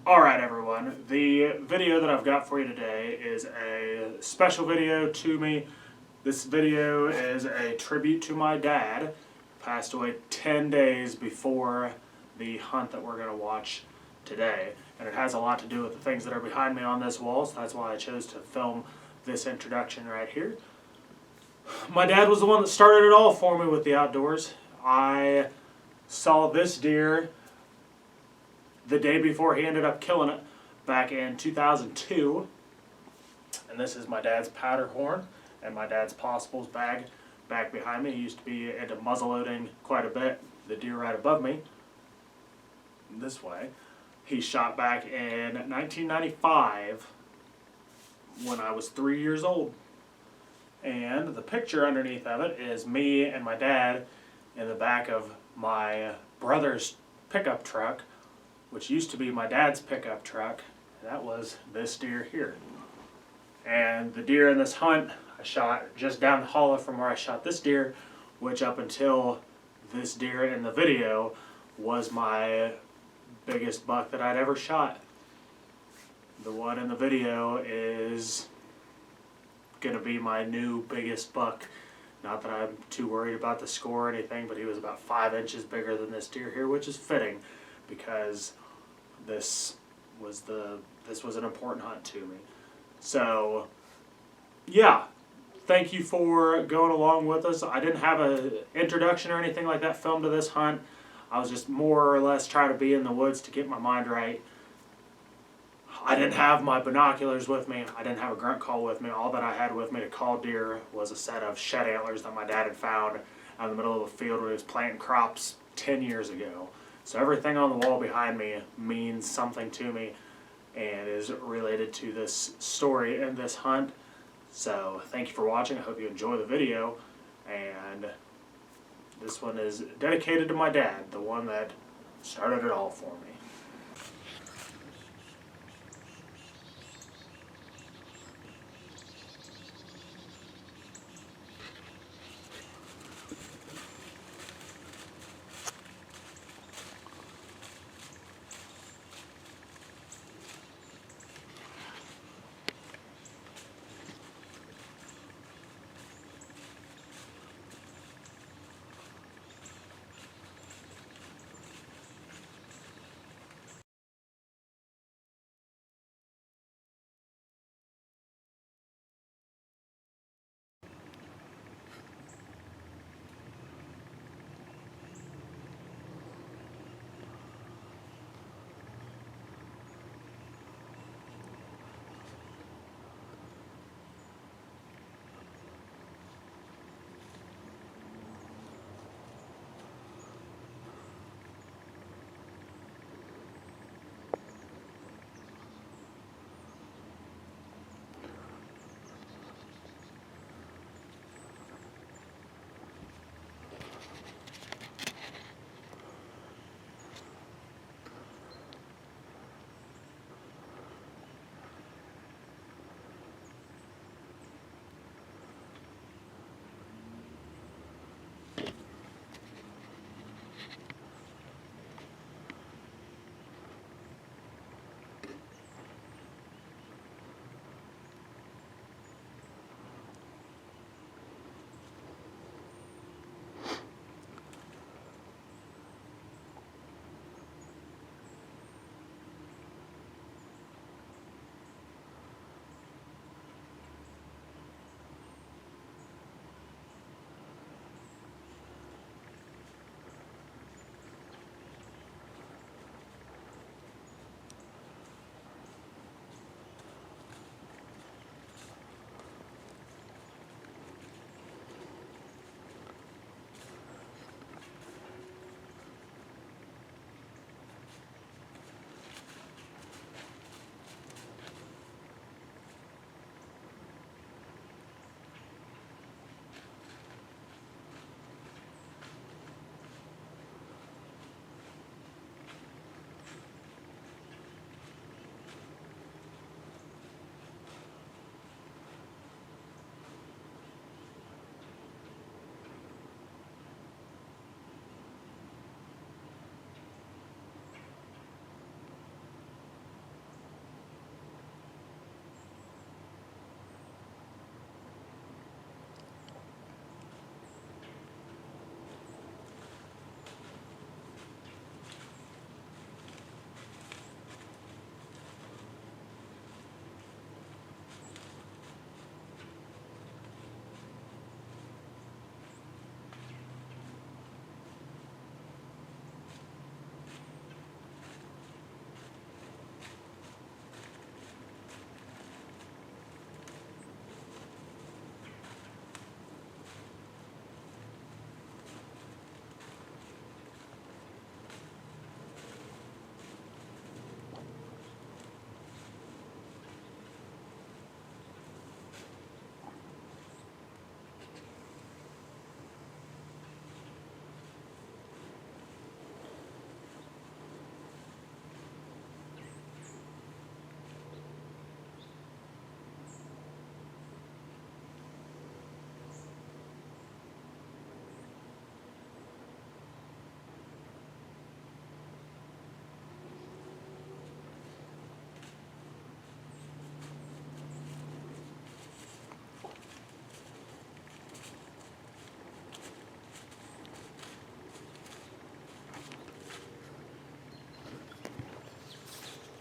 Alright everyone, the video that I've got for you today is a special video to me. This video is a tribute to my dad. Passed away 10 days before the hunt that we're going to watch today. And it has a lot to do with the things that are behind me on this wall, so that's why I chose to film this introduction right here. My dad was the one that started it all for me with the outdoors. I saw this deer the day before he ended up killing it back in 2002. And this is my dad's powder horn and my dad's possibles bag back behind me. He used to be into muzzleloading quite a bit. The deer right above me, this way, he shot back in 1995 when I was 3 years old. And the picture underneath of it is me and my dad in the back of my brother's pickup truck, which used to be my dad's pickup truck. That was this deer here. And the deer in this hunt I shot just down the hollow from where I shot this deer, which up until this deer in the video was my biggest buck that I'd ever shot. The one in the video is gonna be my new biggest buck. Not that I'm too worried about the score or anything, but he was about 5 inches bigger than this deer here, which is fitting because this was an important hunt to me. So yeah, thank you for going along with us. I didn't have an introduction or anything like that filmed to this hunt. I was just more or less trying to be in the woods to get my mind right. I didn't have my binoculars with me. I didn't have a grunt call with me. All that I had with me to call deer was a set of shed antlers that my dad had found out in the middle of a field when he was planting crops 10 years ago. So everything on the wall behind me means something to me and is related to this story and this hunt. So thank you for watching. I hope you enjoy the video. And this one is dedicated to my dad, the one that started it all for me.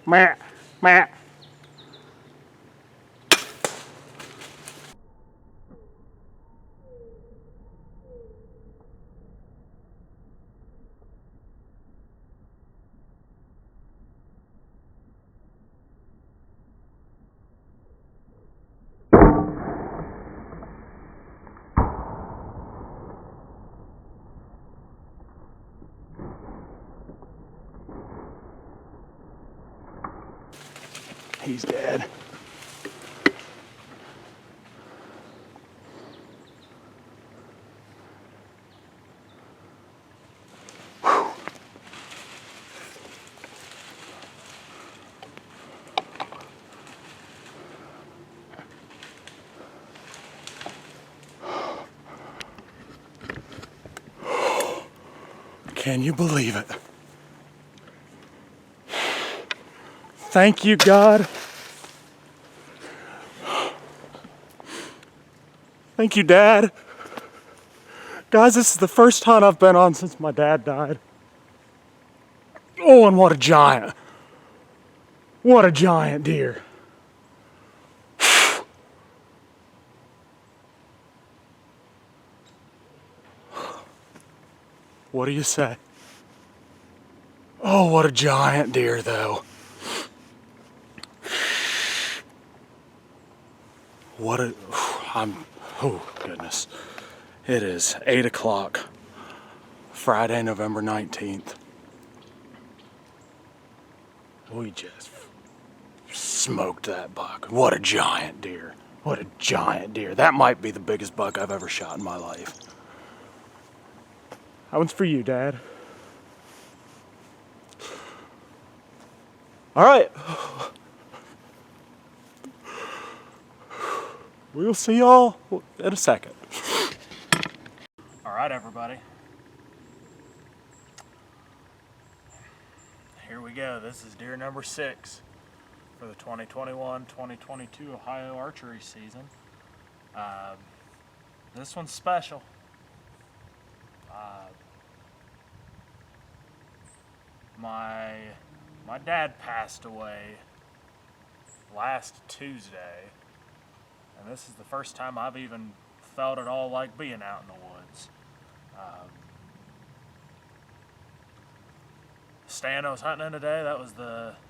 Meh. Meh. He's dead. Can you believe it? Thank you, God. Thank you, Dad. Guys, this is the first hunt I've been on since my dad died. Oh, and what a giant. What a giant deer. What do you say? Oh, what a giant deer, though. What a... Oh, goodness. It is 8 o'clock, Friday, November 19th. We just smoked that buck. What a giant deer. What a giant deer. That might be the biggest buck I've ever shot in my life. That one's for you, Dad. All right. We'll see y'all in a second. All right, everybody. Here we go. This is deer number 6 for the 2021-2022 Ohio archery season. This one's special. My dad passed away last Tuesday, and this is the first time I've even felt at all like being out in the woods. Stand I was hunting in today,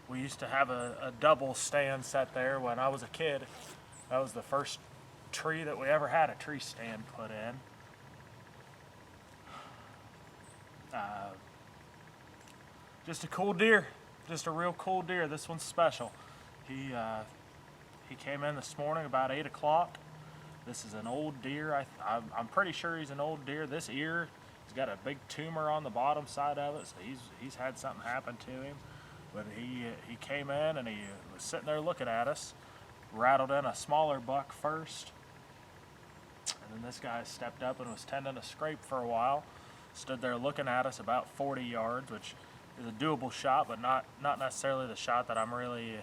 we used to have a double stand set there when I was a kid. That was the first tree that we ever had a tree stand put in. Just a cool deer, just a real cool deer. This one's special. He came in this morning about 8 o'clock. This is an old deer. I'm pretty sure he's an old deer. This ear, he's got a big tumor on the bottom side of it, so he's had something happen to him. But he came in and he was sitting there looking at us, rattled in a smaller buck first, and then this guy stepped up and was tending a scrape for a while. Stood there looking at us about 40 yards, which is a doable shot, but not necessarily the shot that I'm really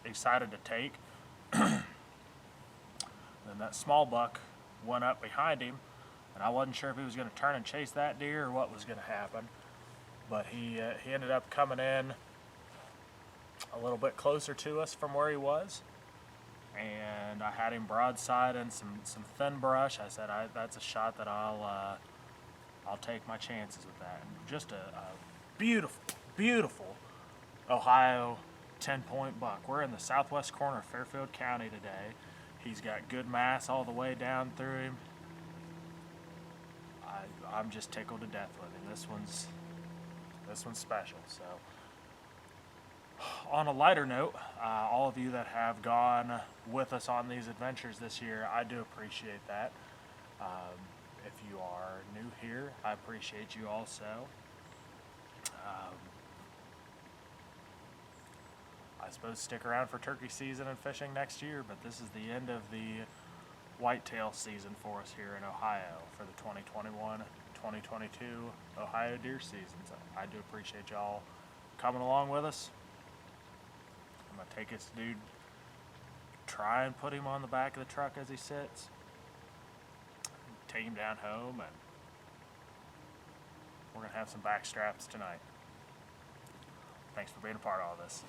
excited to take. Then that small buck went up behind him, and I wasn't sure if he was going to turn and chase that deer or what was going to happen. But he ended up coming in a little bit closer to us from where he was, and I had him broadside in some thin brush. I said, that's a shot that I'll take my chances with that. And just a beautiful, beautiful Ohio 10-point buck. We're in the southwest corner of Fairfield County today. He's got good mass all the way down through him. I'm just tickled to death with him. This one's special. So, on a lighter note, all of you that have gone with us on these adventures this year, I do appreciate that. If you are new here, I appreciate you also. I suppose stick around for turkey season and fishing next year, but this is the end of the whitetail season for us here in Ohio for the 2021-2022 Ohio deer season. So I do appreciate y'all coming along with us. I'm going to take this dude, try and put him on the back of the truck as he sits, take him down home, and we're going to have some back straps tonight. Thanks for being a part of all this.